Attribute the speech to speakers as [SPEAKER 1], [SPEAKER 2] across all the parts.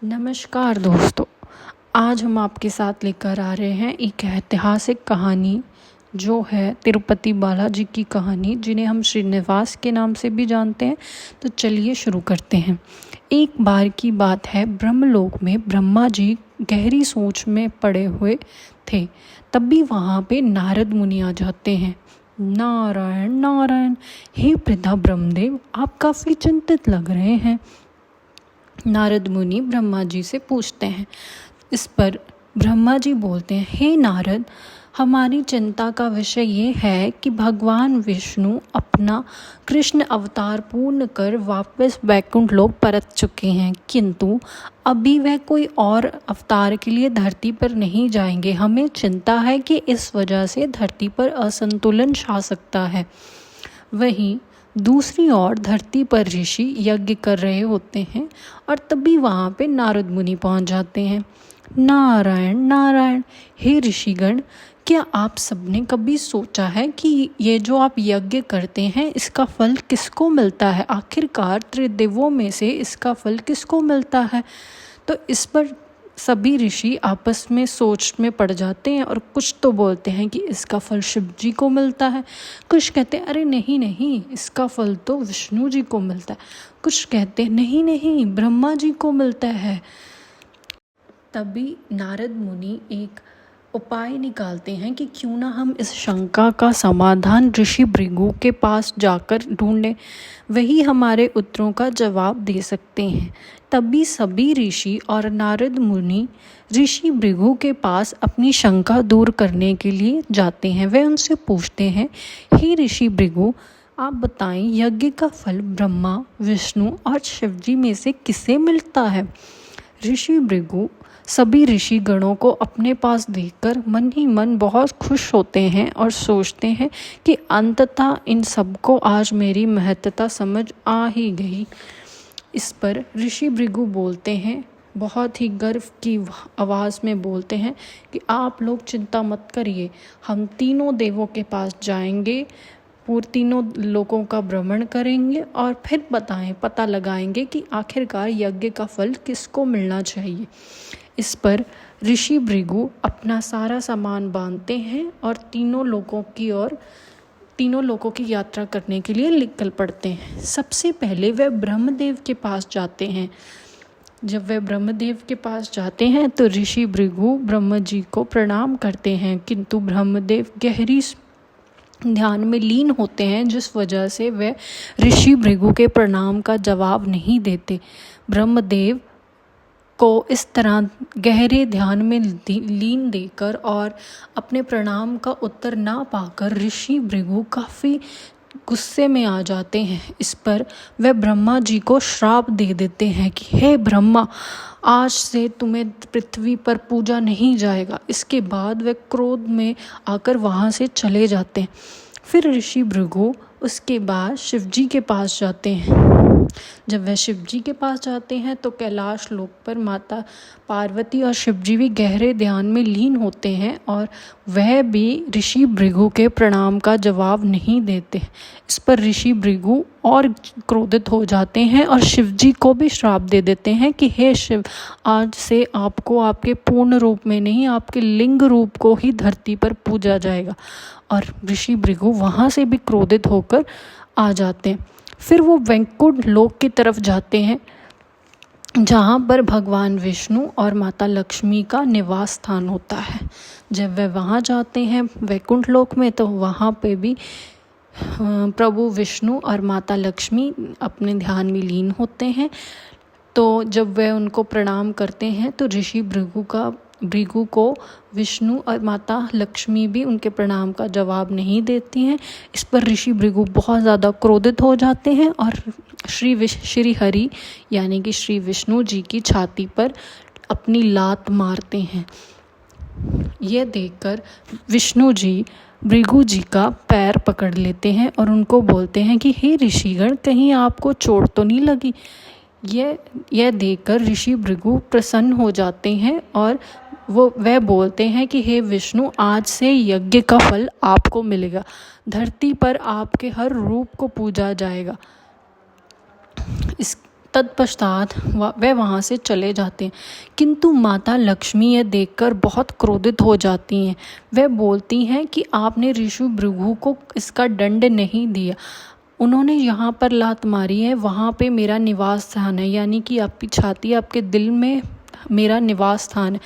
[SPEAKER 1] नमस्कार दोस्तों। आज हम आपके साथ लेकर आ रहे हैं एक ऐतिहासिक कहानी जो है तिरुपति बालाजी की कहानी, जिन्हें हम श्रीनिवास के नाम से भी जानते हैं। तो चलिए शुरू करते हैं। एक बार की बात है, ब्रह्मलोक में ब्रह्मा जी गहरी सोच में पड़े हुए थे। तभी वहाँ पे नारद मुनि आ जाते हैं। नारायण नारायण, हे पिता ब्रह्मदेव, आप काफ़ी चिंतित लग रहे हैं। नारद मुनि ब्रह्मा जी से पूछते हैं। इस पर ब्रह्मा जी बोलते हैं, हे नारद, हमारी चिंता का विषय ये है कि भगवान विष्णु अपना कृष्ण अवतार पूर्ण कर वापस वैकुंठ लोक परत चुके हैं, किंतु अभी वह कोई और अवतार के लिए धरती पर नहीं जाएंगे। हमें चिंता है कि इस वजह से धरती पर असंतुलन छा सकता है। वहीं दूसरी ओर धरती पर ऋषि यज्ञ कर रहे होते हैं और तभी वहाँ पे नारद मुनि पहुँच जाते हैं। नारायण नारायण, हे ऋषिगण, क्या आप सबने कभी सोचा है कि ये जो आप यज्ञ करते हैं इसका फल किसको मिलता है? आखिरकार त्रिदेवों में से इसका फल किसको मिलता है? तो इस पर सभी ऋषि आपस में सोच में पड़ जाते हैं और कुछ तो बोलते हैं कि इसका फल शिव जी को मिलता है। कुछ कहते हैं अरे नहीं नहीं, इसका फल तो विष्णु जी को मिलता है। कुछ कहते हैं नहीं नहीं, ब्रह्मा जी को मिलता है। तभी नारद मुनि एक उपाय निकालते हैं कि क्यों ना हम इस शंका का समाधान ऋषि भृगु के पास जाकर ढूंढें, वही हमारे उत्तरों का जवाब दे सकते हैं। तभी सभी ऋषि और नारद मुनि ऋषि भृगु के पास अपनी शंका दूर करने के लिए जाते हैं। वे उनसे पूछते हैं, हे ऋषि भृगु, आप बताएं, यज्ञ का फल ब्रह्मा, विष्णु और शिव जी में से किसे मिलता है? ऋषि भृगु सभी ऋषि गणों को अपने पास देखकर मन ही मन बहुत खुश होते हैं और सोचते हैं कि अंततः इन सबको आज मेरी महत्ता समझ आ ही गई। इस पर ऋषि भृगु बोलते हैं, बहुत ही गर्व की आवाज़ में बोलते हैं कि आप लोग चिंता मत करिए, हम तीनों देवों के पास जाएंगे, तीनों लोगों का भ्रमण करेंगे और फिर पता लगाएंगे कि आखिरकार यज्ञ का फल किसको मिलना चाहिए। इस पर ऋषि भृगु अपना सारा सामान बांधते हैं और तीनों लोगों की यात्रा करने के लिए निकल पड़ते हैं। सबसे पहले वे ब्रह्मदेव के पास जाते हैं। जब वे ब्रह्मदेव के पास जाते हैं तो ऋषि भृगु ब्रह्म जी को प्रणाम करते हैं, किंतु ब्रह्मदेव गहरी ध्यान में लीन होते हैं, जिस वजह से वे ऋषि भृगु के प्रणाम का जवाब नहीं देते। ब्रह्मदेव को इस तरह गहरे ध्यान में लीन देकर और अपने प्रणाम का उत्तर ना पाकर ऋषि भृगु काफ़ी गुस्से में आ जाते हैं। इस पर वे ब्रह्मा जी को श्राप दे देते हैं कि हे ब्रह्मा, आज से तुम्हें पृथ्वी पर पूजा नहीं जाएगा। इसके बाद वे क्रोध में आकर वहाँ से चले जाते हैं। फिर ऋषि भृगु उसके बाद शिव जी के पास जाते हैं। जब वह शिव जी के पास जाते हैं तो कैलाश लोक पर माता पार्वती और शिव जी भी गहरे ध्यान में लीन होते हैं और वह भी ऋषि भृगु के प्रणाम का जवाब नहीं देते। इस पर ऋषि भृगु और क्रोधित हो जाते हैं और शिव जी को भी श्राप दे देते हैं कि हे शिव, आज से आपको आपके पूर्ण रूप में नहीं, आपके लिंग रूप को ही धरती पर पूजा जाएगा। और ऋषि भृगु वहाँ से भी क्रोधित होकर आ जाते हैं। फिर वो वैकुंठ लोक की तरफ जाते हैं, जहाँ पर भगवान विष्णु और माता लक्ष्मी का निवास स्थान होता है। जब वे वहाँ जाते हैं वैकुंठ लोक में, तो वहाँ पे भी प्रभु विष्णु और माता लक्ष्मी अपने ध्यान में लीन होते हैं। तो जब वे उनको प्रणाम करते हैं तो ऋषि भृगु को विष्णु और माता लक्ष्मी भी उनके प्रणाम का जवाब नहीं देती हैं। इस पर ऋषि भृगु बहुत ज़्यादा क्रोधित हो जाते हैं और श्री हरि यानी कि श्री विष्णु जी की छाती पर अपनी लात मारते हैं। यह देखकर विष्णु जी भृगु जी का पैर पकड़ लेते हैं और उनको बोलते हैं कि हे ऋषिगण, कहीं आपको चोट तो नहीं लगी? यह देखकर ऋषि भृगु प्रसन्न हो जाते हैं और वह बोलते हैं कि हे विष्णु, आज से यज्ञ का फल आपको मिलेगा, धरती पर आपके हर रूप को पूजा जाएगा। तत्पश्चात वे वहाँ से चले जाते हैं। किंतु माता लक्ष्मी यह देखकर बहुत क्रोधित हो जाती हैं। वह बोलती हैं कि आपने ऋषि भृगु को इसका दंड नहीं दिया, उन्होंने यहाँ पर लात मारी है, वहाँ पे मेरा निवास स्थान है, यानी कि आपकी छाती, आपके दिल में मेरा निवास स्थान है।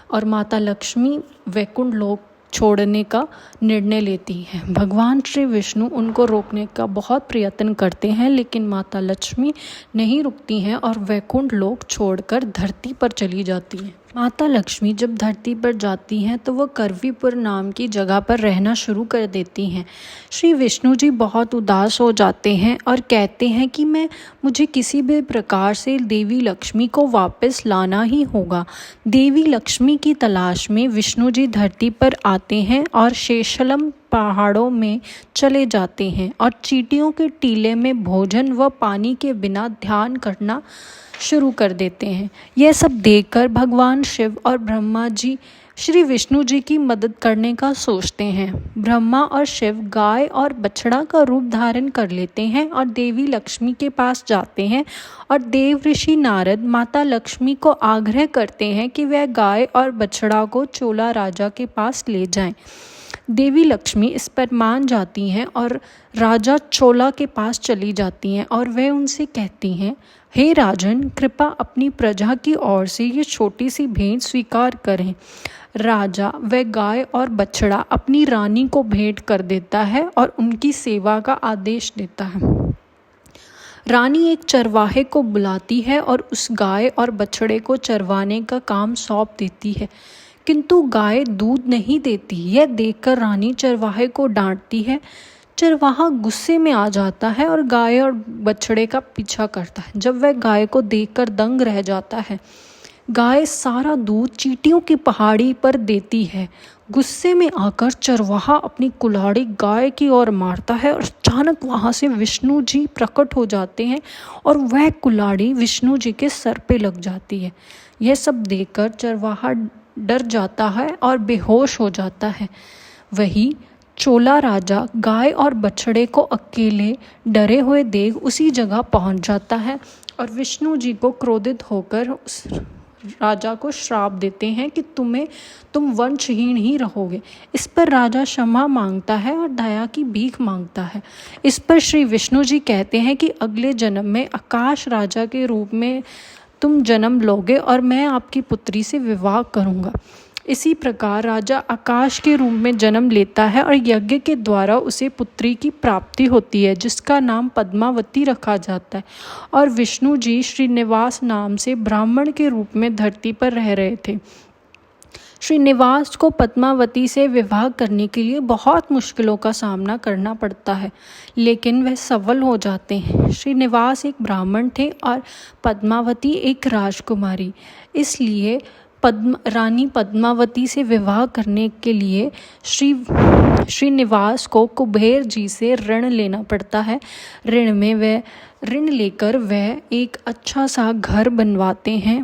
[SPEAKER 1] और माता लक्ष्मी वैकुंठ लोक छोड़ने का निर्णय लेती हैं। भगवान श्री विष्णु उनको रोकने का बहुत प्रयत्न करते हैं, लेकिन माता लक्ष्मी नहीं रुकती हैं और वैकुंठ लोक छोड़कर धरती पर चली जाती हैं। माता लक्ष्मी जब धरती पर जाती हैं तो वह करवीपुर नाम की जगह पर रहना शुरू कर देती हैं। श्री विष्णु जी बहुत उदास हो जाते हैं और कहते हैं कि मुझे किसी भी प्रकार से देवी लक्ष्मी को वापस लाना ही होगा। देवी लक्ष्मी की तलाश में विष्णु जी धरती पर आते हैं और शेषलम पहाड़ों में चले जाते हैं और चींटियों के टीले में भोजन व पानी के बिना ध्यान करना शुरू कर देते हैं। यह सब देखकर भगवान शिव और ब्रह्मा जी श्री विष्णु जी की मदद करने का सोचते हैं। ब्रह्मा और शिव गाय और बछड़ा का रूप धारण कर लेते हैं और देवी लक्ष्मी के पास जाते हैं और देव ऋषि नारद माता लक्ष्मी को आग्रह करते हैं कि वह गाय और बछड़ा को चोला राजा के पास ले जाएं। देवी लक्ष्मी इस पर मान जाती हैं और राजा चोला के पास चली जाती हैं और वह उनसे कहती हैं, हे राजन, कृपा अपनी प्रजा की ओर से ये छोटी सी भेंट स्वीकार करें। राजा वह गाय और बछड़ा अपनी रानी को भेंट कर देता है और उनकी सेवा का आदेश देता है। रानी एक चरवाहे को बुलाती है और उस गाय और बछड़े को चरवाने का काम सौंप देती है, किंतु गाय दूध नहीं देती। यह देखकर रानी चरवाहे को डांटती है। चरवाहा गुस्से में आ जाता है और गाय और बछड़े का पीछा करता है। जब वह गाय को देखकर दंग रह जाता है, गाय सारा दूध चींटियों की पहाड़ी पर देती है। गुस्से में आकर चरवाहा अपनी कुल्हाड़ी गाय की ओर मारता है और अचानक वहाँ से विष्णु जी प्रकट हो जाते हैं और वह कुल्हाड़ी विष्णु जी के सर पे लग जाती है। यह सब देखकर चरवाहा डर जाता है और बेहोश हो जाता है। वही चोला राजा गाय और बछड़े को अकेले डरे हुए देख उसी जगह पहुंच जाता है और विष्णु जी को क्रोधित होकर उस राजा को श्राप देते हैं कि तुम वंशहीन ही रहोगे। इस पर राजा क्षमा मांगता है और दया की भीख मांगता है। इस पर श्री विष्णु जी कहते हैं कि अगले जन्म में आकाश राजा के रूप में तुम जन्म लोगे और मैं आपकी पुत्री से विवाह करूँगा। इसी प्रकार राजा आकाश के रूप में जन्म लेता है और यज्ञ के द्वारा उसे पुत्री की प्राप्ति होती है, जिसका नाम पद्मावती रखा जाता है। और विष्णु जी श्रीनिवास नाम से ब्राह्मण के रूप में धरती पर रह रहे थे। श्रीनिवास को पद्मावती से विवाह करने के लिए बहुत मुश्किलों का सामना करना पड़ता है, लेकिन वह सफल हो जाते हैं। श्रीनिवास एक ब्राह्मण थे और पद्मावती एक राजकुमारी, इसलिए रानी पद्मावती से विवाह करने के लिए श्रीनिवास को कुबेर जी से ऋण लेना पड़ता है। ऋण लेकर वह एक अच्छा सा घर बनवाते हैं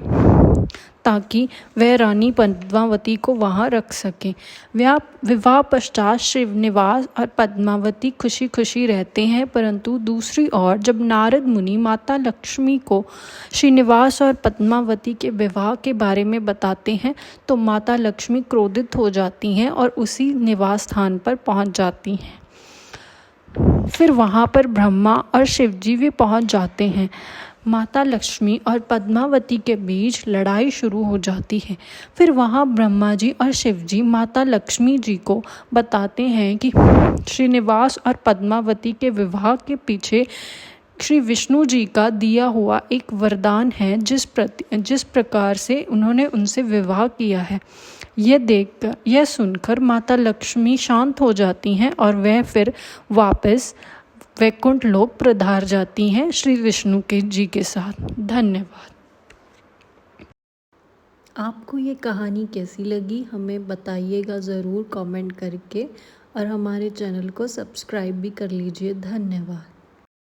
[SPEAKER 1] ताकि वह रानी पद्मावती को वहाँ रख सकें। विवाह पश्चात श्रीनिवास और पद्मावती खुशी खुशी रहते हैं, परंतु दूसरी ओर जब नारद मुनि माता लक्ष्मी को श्रीनिवास और पद्मावती के विवाह के बारे में बताते हैं तो माता लक्ष्मी क्रोधित हो जाती हैं और उसी निवास स्थान पर पहुँच जाती हैं। फिर वहाँ पर ब्रह्मा और शिवजी भी पहुँच जाते हैं। माता लक्ष्मी और पद्मावती के बीच लड़ाई शुरू हो जाती है। फिर वहाँ ब्रह्मा जी और शिव जी माता लक्ष्मी जी को बताते हैं कि श्रीनिवास और पद्मावती के विवाह के पीछे श्री विष्णु जी का दिया हुआ एक वरदान है, जिस प्रकार से उन्होंने उनसे विवाह किया है। यह सुनकर माता लक्ष्मी शांत हो जाती हैं और वह फिर वापस वैकुंठ लोक पधार जाती हैं श्री विष्णु जी के साथ। धन्यवाद। आपको ये कहानी कैसी लगी हमें बताइएगा ज़रूर कमेंट करके, और हमारे चैनल को सब्सक्राइब भी कर लीजिए। धन्यवाद।